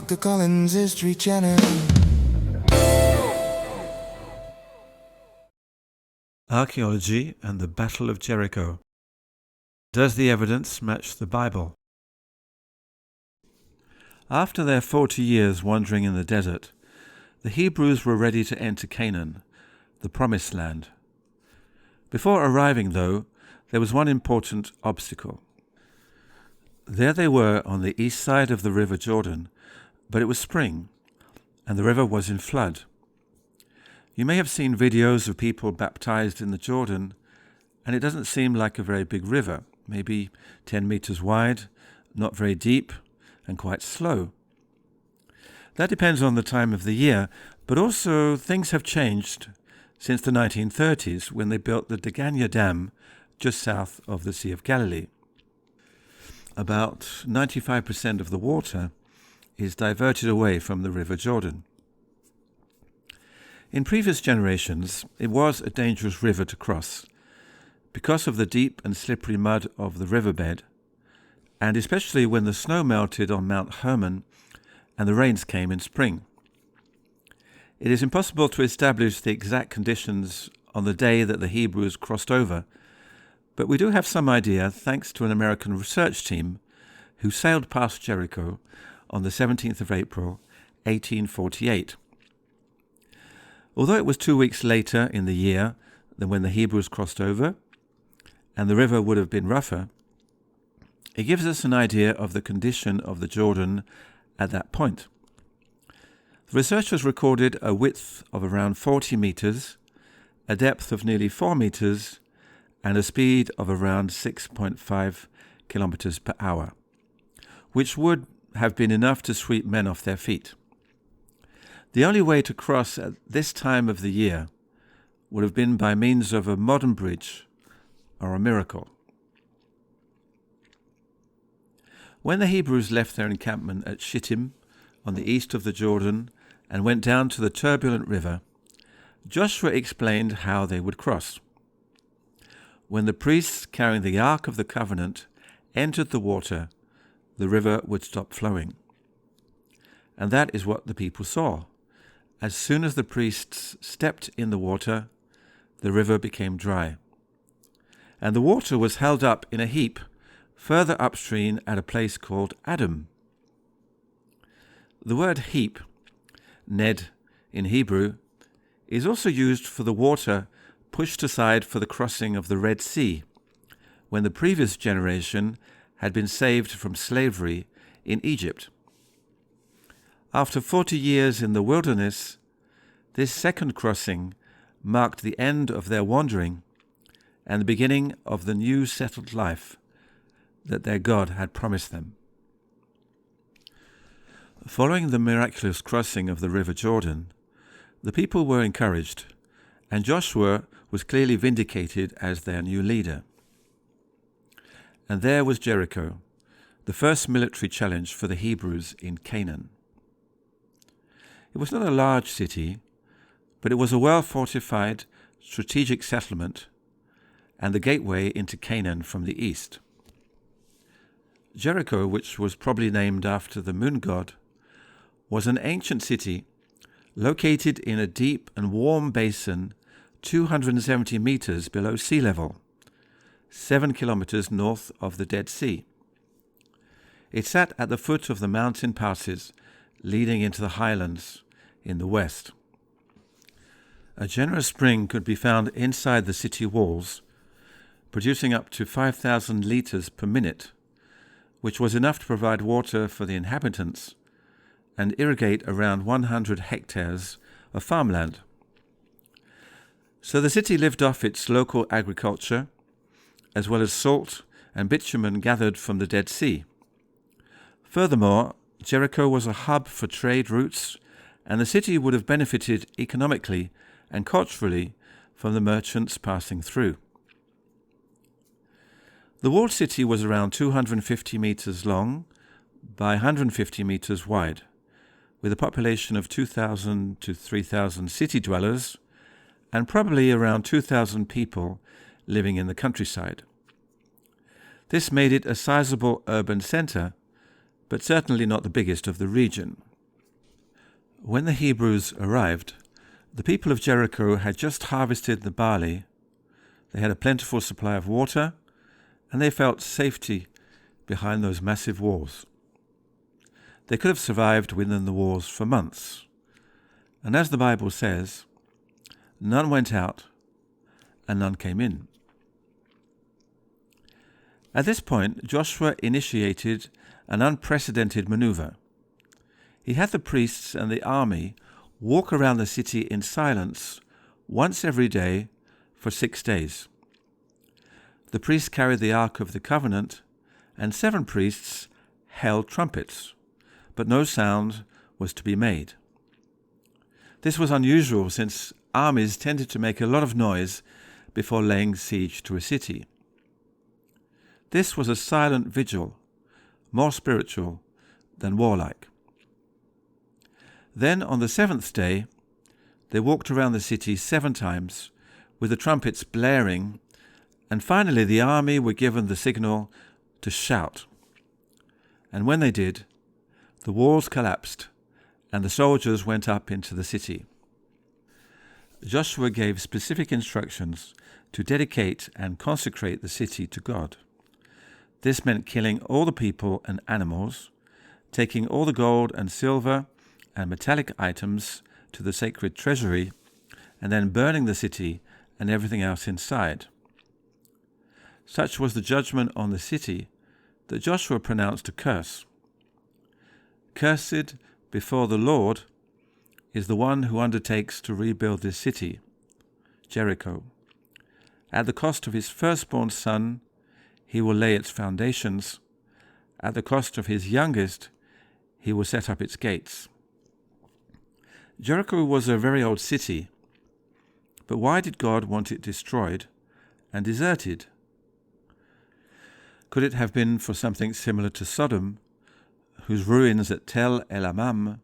Dr. Collins History Channel. Archaeology and the Battle of Jericho. Does the evidence match the Bible? After their 40 years wandering in the desert, the Hebrews were ready to enter Canaan, the Promised Land. Before arriving, though, there was one important obstacle. There they were on the east side of the river Jordan, but it was spring, and the river was in flood. You may have seen videos of people baptized in the Jordan, and it doesn't seem like a very big river, maybe 10 meters wide, not very deep, and quite slow. That depends on the time of the year, but also things have changed since the 1930s when they built the Degania Dam just south of the Sea of Galilee. About 95% of the water is diverted away from the River Jordan. In previous generations, it was a dangerous river to cross because of the deep and slippery mud of the riverbed, and especially when the snow melted on Mount Hermon and the rains came in spring. It is impossible to establish the exact conditions on the day that the Hebrews crossed over, but we do have some idea thanks to an American research team who sailed past Jericho on the 17th of April, 1848. Although it was 2 weeks later in the year than when the Hebrews crossed over, and the river would have been rougher, it gives us an idea of the condition of the Jordan at that point. The researchers recorded a width of around 40 meters, a depth of nearly 4 meters, and a speed of around 6.5 kilometers per hour, which would have been enough to sweep men off their feet. The only way to cross at this time of the year would have been by means of a modern bridge or a miracle. When the Hebrews left their encampment at Shittim on the east of the Jordan and went down to the turbulent river, Joshua explained how they would cross. When the priests carrying the Ark of the Covenant entered the water, the river would stop flowing. And that is what the people saw. As soon as the priests stepped in the water, the river became dry. And the water was held up in a heap further upstream at a place called Adam. The word heap, ned in Hebrew, is also used for the water pushed aside for the crossing of the Red Sea, when the previous generation had been saved from slavery in Egypt. After 40 years in the wilderness, this second crossing marked the end of their wandering and the beginning of the new settled life that their God had promised them. Following the miraculous crossing of the River Jordan, the people were encouraged, and Joshua was clearly vindicated as their new leader. And there was Jericho, the first military challenge for the Hebrews in Canaan. It was not a large city, but it was a well-fortified, strategic settlement and the gateway into Canaan from the east. Jericho, which was probably named after the moon god, was an ancient city located in a deep and warm basin 270 meters below sea level, 7 kilometers north of the Dead Sea. It sat at the foot of the mountain passes leading into the highlands in the west. A generous spring could be found inside the city walls, producing up to 5,000 liters per minute, which was enough to provide water for the inhabitants and irrigate around 100 hectares of farmland. So the city lived off its local agriculture, as well as salt and bitumen gathered from the Dead Sea. Furthermore, Jericho was a hub for trade routes, and the city would have benefited economically and culturally from the merchants passing through. The walled city was around 250 meters long by 150 meters wide, with a population of 2,000 to 3,000 city dwellers and probably around 2,000 people living in the countryside. This made it a sizable urban center, but certainly not the biggest of the region. When the Hebrews arrived, the people of Jericho had just harvested the barley, they had a plentiful supply of water, and they felt safety behind those massive walls. They could have survived within the walls for months. And as the Bible says, none went out and none came in. At this point, Joshua initiated an unprecedented maneuver. He had the priests and the army walk around the city in silence once every day for 6 days. The priests carried the Ark of the Covenant, and 7 priests held trumpets, but no sound was to be made. This was unusual since armies tended to make a lot of noise before laying siege to a city. This was a silent vigil, more spiritual than warlike. Then on the 7th day, they walked around the city 7 times with the trumpets blaring, and finally the army were given the signal to shout. And when they did, the walls collapsed and the soldiers went up into the city. Joshua gave specific instructions to dedicate and consecrate the city to God. This meant killing all the people and animals, taking all the gold and silver and metallic items to the sacred treasury, and then burning the city and everything else inside. Such was the judgment on the city that Joshua pronounced a curse. Cursed before the Lord is the one who undertakes to rebuild this city, Jericho. At the cost of his firstborn son, he will lay its foundations. At the cost of his youngest, he will set up its gates. Jericho was a very old city, but why did God want it destroyed and deserted? Could it have been for something similar to Sodom, whose ruins at Tel El-Amam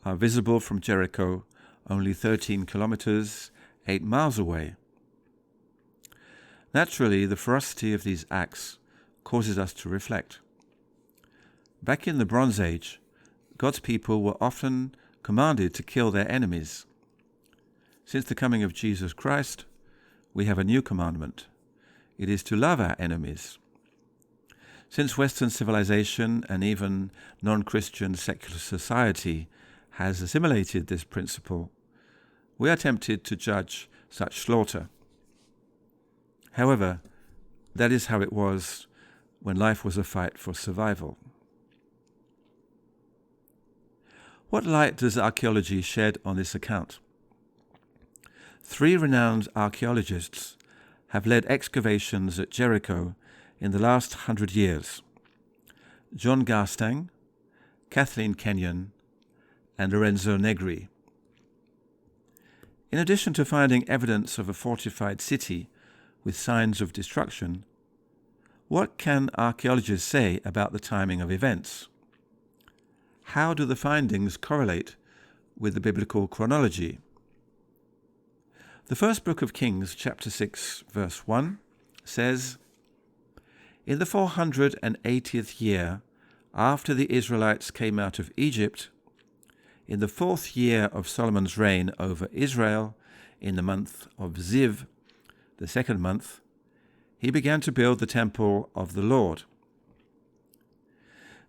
are visible from Jericho only 13 kilometers, 8 miles away? Naturally, the ferocity of these acts causes us to reflect. Back in the Bronze Age, God's people were often commanded to kill their enemies. Since the coming of Jesus Christ, we have a new commandment. It is to love our enemies. Since Western civilization and even non-Christian secular society has assimilated this principle, we are tempted to judge such slaughter. However, that is how it was when life was a fight for survival. What light does archaeology shed on this account? 3 renowned archaeologists have led excavations at Jericho in the last 100 years: John Garstang, Kathleen Kenyon, and Lorenzo Negri. In addition to finding evidence of a fortified city with signs of destruction, what can archaeologists say about the timing of events? How do the findings correlate with the biblical chronology? The first book of Kings, chapter 6, verse 1, says, "In the 480th year after the Israelites came out of Egypt, in the 4th year of Solomon's reign over Israel, in the month of Ziv, the 2nd month, he began to build the temple of the Lord."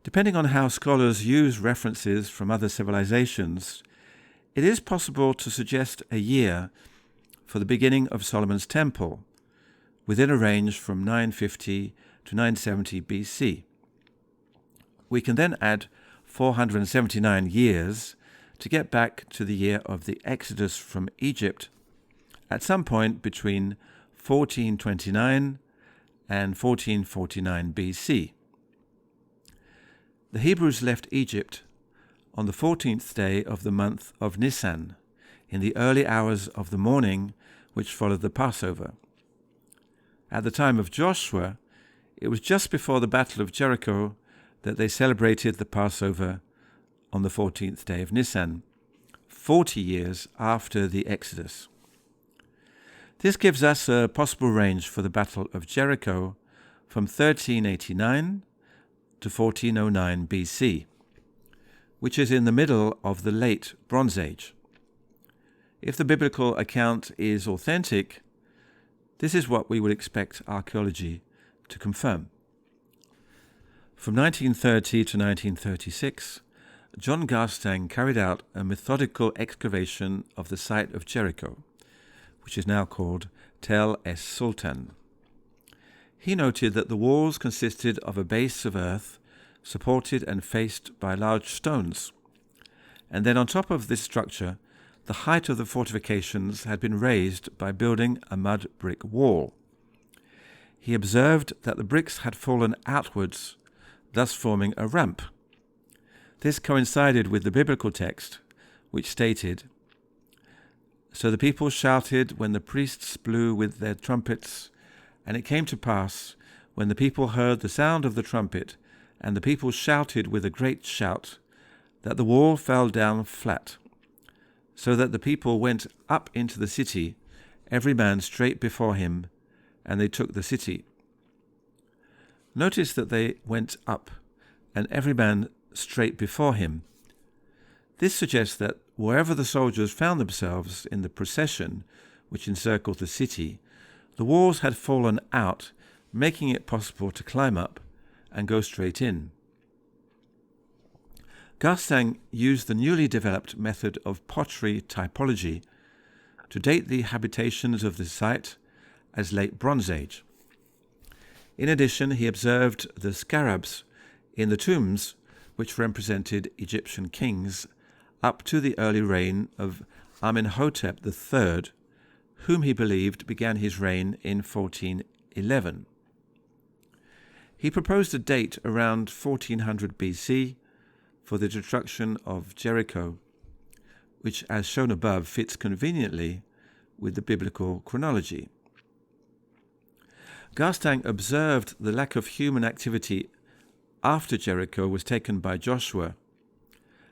Depending on how scholars use references from other civilizations, it is possible to suggest a year for the beginning of Solomon's temple, within a range from 950 to 970 BC. We can then add 479 years to get back to the year of the Exodus from Egypt, at some point between 1429 and 1449 BC. The Hebrews left Egypt on the 14th day of the month of Nisan, in the early hours of the morning which followed the Passover. At the time of Joshua, it was just before the Battle of Jericho that they celebrated the Passover on the 14th day of Nisan, 40 years after the Exodus. This gives us a possible range for the Battle of Jericho from 1389 to 1409 BC. which is in the middle of the late Bronze Age. If the biblical account is authentic, this is what we would expect archaeology to confirm. From 1930 to 1936, John Garstang carried out a methodical excavation of the site of Jericho, which is now called Tel es-Sultan. He noted that the walls consisted of a base of earth supported and faced by large stones, and then on top of this structure, the height of the fortifications had been raised by building a mud brick wall. He observed that the bricks had fallen outwards, thus forming a ramp. This coincided with the biblical text, which stated, "So the people shouted when the priests blew with their trumpets, and it came to pass, when the people heard the sound of the trumpet, and the people shouted with a great shout, that the wall fell down flat, so that the people went up into the city, every man straight before him, and they took the city." Notice that they went up, and every man straight before him. This suggests that wherever the soldiers found themselves in the procession which encircled the city, the walls had fallen out, making it possible to climb up and go straight in. Garstang used the newly developed method of pottery typology to date the habitations of the site as late Bronze Age. In addition, he observed the scarabs in the tombs which represented Egyptian kings up to the early reign of Amenhotep III, whom he believed began his reign in 1411. He proposed a date around 1400 BC for the destruction of Jericho, which, as shown above, fits conveniently with the biblical chronology. Garstang observed the lack of human activity after Jericho was taken by Joshua,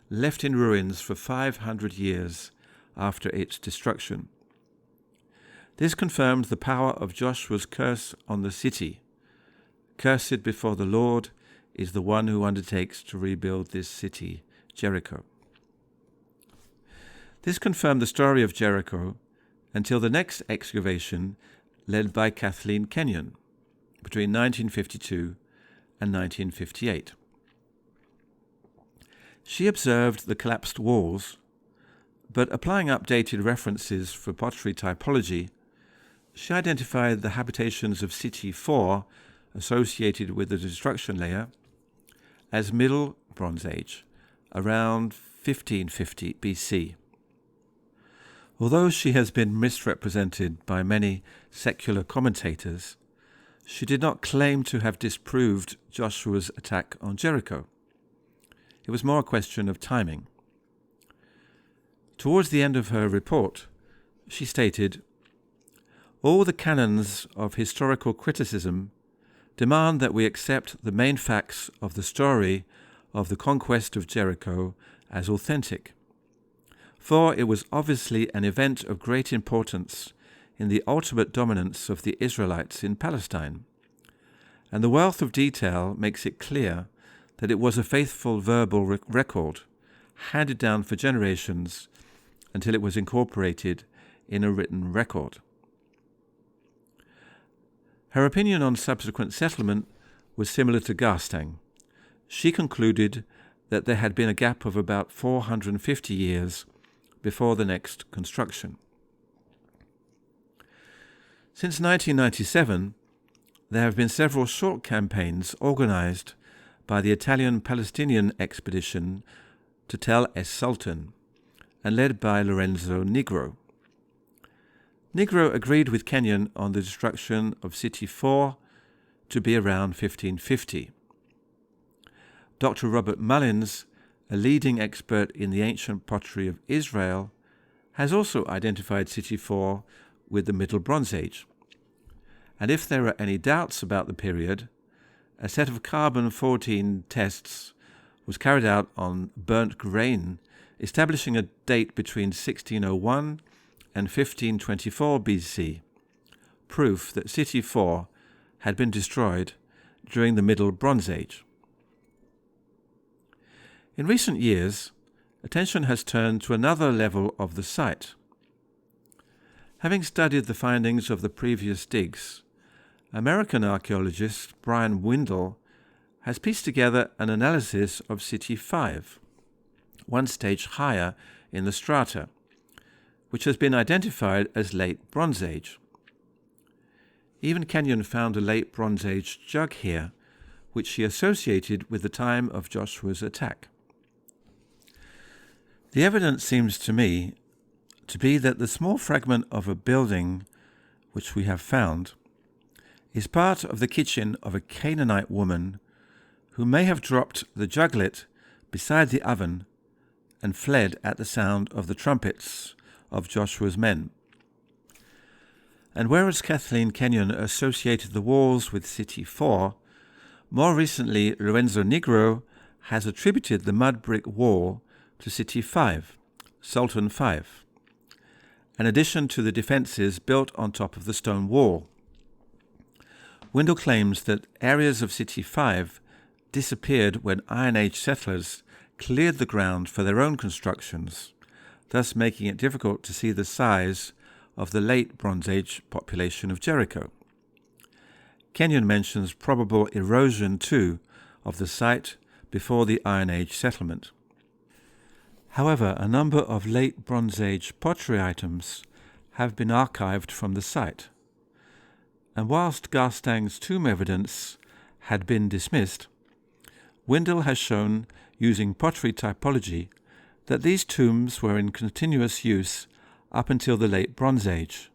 left in ruins for 500 years after its destruction. This confirmed the power of Joshua's curse on the city. "Cursed before the Lord is the one who undertakes to rebuild this city, Jericho." This confirmed the story of Jericho until the next excavation led by Kathleen Kenyon between 1952 and 1958. She observed the collapsed walls, but applying updated references for pottery typology, she identified the habitations of City 4 associated with the destruction layer as Middle Bronze Age, around 1550 BC. Although she has been misrepresented by many secular commentators, she did not claim to have disproved Joshua's attack on Jericho. It was more a question of timing. Towards the end of her report, she stated, "All the canons of historical criticism demand that we accept the main facts of the story of the conquest of Jericho as authentic, for it was obviously an event of great importance in the ultimate dominance of the Israelites in Palestine, and the wealth of detail makes it clear that it was a faithful verbal record handed down for generations until it was incorporated in a written record." Her opinion on subsequent settlement was similar to Garstang. She concluded that there had been a gap of about 450 years before the next construction. Since 1997, there have been several short campaigns organized by the Italian-Palestinian expedition to Tel es-Sultan and led by Lorenzo Nigro. Nigro agreed with Kenyon on the destruction of City 4 to be around 1550. Dr. Robert Mullins, a leading expert in the ancient pottery of Israel, has also identified City 4 with the Middle Bronze Age. And if there are any doubts about the period, a set of carbon-14 tests was carried out on burnt grain, establishing a date between 1601 and 1524 BC, proof that City 4 had been destroyed during the Middle Bronze Age. In recent years, attention has turned to another level of the site. Having studied the findings of the previous digs, American archaeologist Brian Windle has pieced together an analysis of City 5, one stage higher in the strata, which has been identified as Late Bronze Age. Even Kenyon found a Late Bronze Age jug here, which he associated with the time of Joshua's attack. The evidence seems to me to be that the small fragment of a building which we have found is part of the kitchen of a Canaanite woman who may have dropped the juglet beside the oven and fled at the sound of the trumpets of Joshua's men. And whereas Kathleen Kenyon associated the walls with City 4, more recently Lorenzo Negro has attributed the mud brick wall to City 5, Sultan 5, in addition to the defences built on top of the stone wall. Windle claims that areas of City 5 disappeared when Iron Age settlers cleared the ground for their own constructions, thus making it difficult to see the size of the late Bronze Age population of Jericho. Kenyon mentions probable erosion, too, of the site before the Iron Age settlement. However, a number of late Bronze Age pottery items have been archived from the site, and whilst Garstang's tomb evidence had been dismissed, Windle has shown, using pottery typology, that these tombs were in continuous use up until the late Bronze Age.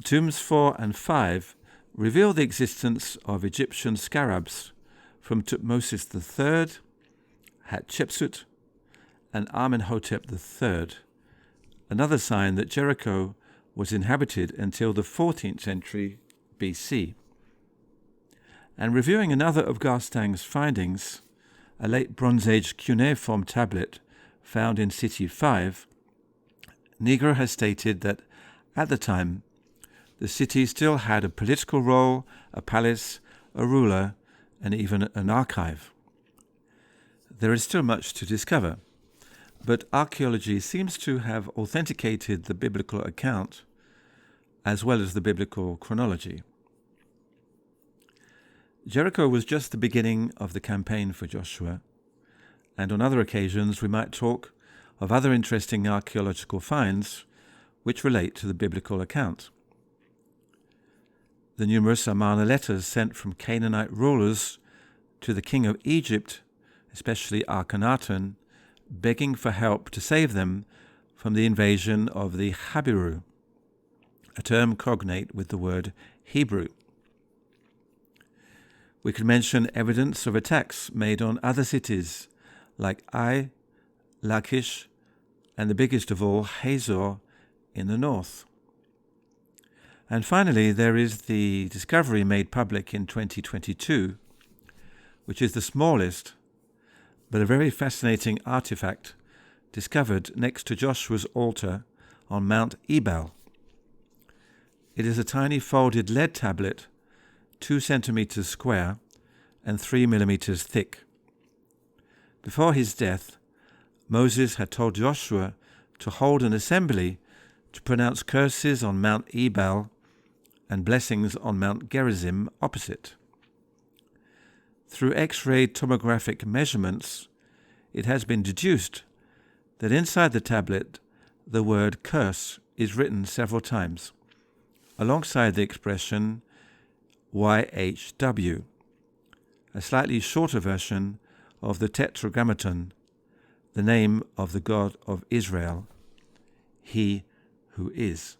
Tombs 4 and 5 reveal the existence of Egyptian scarabs from Tutmosis III, Hatshepsut, and Amenhotep III, another sign that Jericho was inhabited until the 14th century BC. And reviewing another of Garstang's findings, a late Bronze Age cuneiform tablet found in City 5, Negro has stated that at the time, the city still had a political role, a palace, a ruler, and even an archive. There is still much to discover, but archaeology seems to have authenticated the biblical account as well as the biblical chronology. Jericho was just the beginning of the campaign for Joshua, and on other occasions we might talk of other interesting archaeological finds which relate to the biblical account. The numerous Amarna letters sent from Canaanite rulers to the king of Egypt, especially Akhenaten, begging for help to save them from the invasion of the Habiru, a term cognate with the word Hebrew. We could mention evidence of attacks made on other cities like Ai, Lachish, and the biggest of all, Hazor, in the north. And finally, there is the discovery made public in 2022, which is the smallest but a very fascinating artifact discovered next to Joshua's altar on Mount Ebal. It is a tiny folded lead tablet, 2 centimeters square and 3 millimeters thick. Before his death, Moses had told Joshua to hold an assembly to pronounce curses on Mount Ebal and blessings on Mount Gerizim opposite. Through X-ray tomographic measurements, it has been deduced that inside the tablet the word curse is written several times, alongside the expression YHW, a slightly shorter version of the Tetragrammaton, the name of the God of Israel, He who is.